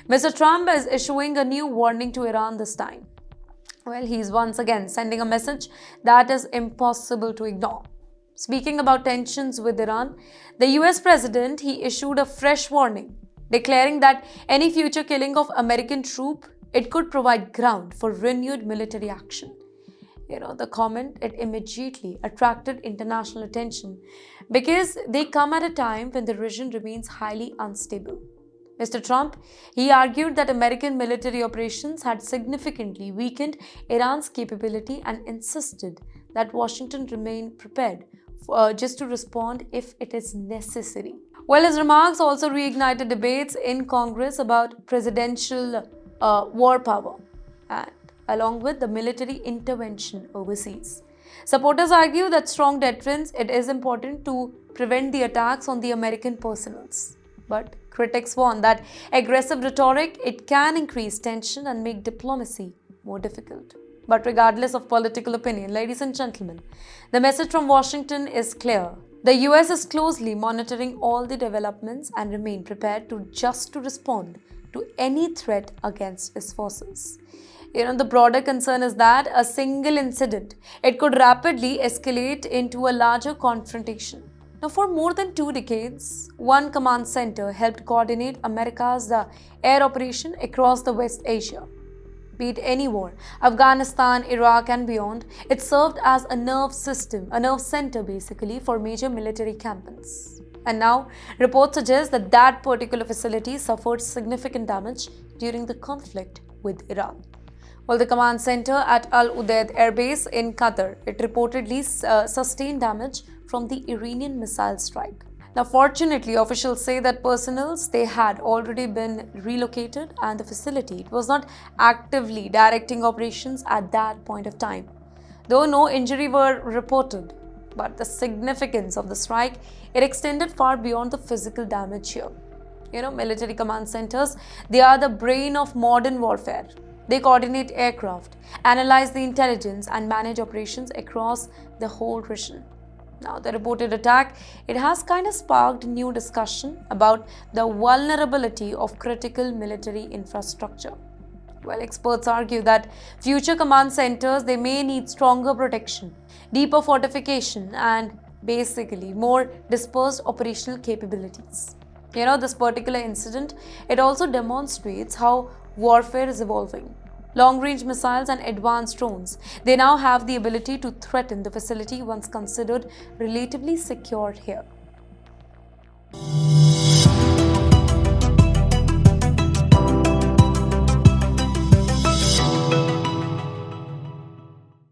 Mr. Trump is issuing a new warning to Iran this time. Well, he's once again sending a message that is impossible to ignore. Speaking about tensions with Iran, the US president he issued a fresh warning, declaring that any future killing of American troops it could provide ground for renewed military action. The comment it immediately attracted international attention because they come at a time when the region remains highly unstable. Mr. Trump, he argued that American military operations had significantly weakened Iran's capability and insisted that Washington remain prepared just to respond if it is necessary. Well, his remarks also reignited debates in Congress about presidential war power and along with the military intervention overseas. Supporters argue that strong deterrence it is important to prevent the attacks on the American personals. But critics warn that aggressive rhetoric it can increase tension and make diplomacy more difficult. But regardless of political opinion, ladies and gentlemen, the message from Washington is clear. The US is closely monitoring all the developments and remain prepared to respond to any threat against its forces. The broader concern is that a single incident it could rapidly escalate into a larger confrontation. Now, for more than 2 decades, one command center helped coordinate America's air operation across the West Asia. Be it any war, Afghanistan, Iraq, and beyond, it served as a nerve center basically for major military campaigns. And now, reports suggest that that particular facility suffered significant damage during the conflict with Iran. Well, the command center at Al Udeid Air Base in Qatar, it reportedly sustained damage from the Iranian missile strike. Now, fortunately, officials say that personnel they had already been relocated and the facility it was not actively directing operations at that point of time. Though no injury were reported, but the significance of the strike it extended far beyond the physical damage here. Military command centers, they are the brain of modern warfare. They coordinate aircraft, analyze the intelligence, and manage operations across the whole region. Now, the reported attack, it has kind of sparked new discussion about the vulnerability of critical military infrastructure. Well, experts argue that future command centers, they may need stronger protection, deeper fortification, and basically more dispersed operational capabilities. This particular incident, it also demonstrates how warfare is evolving. Long-range missiles and advanced drones, they now have the ability to threaten the facility once considered relatively secure here.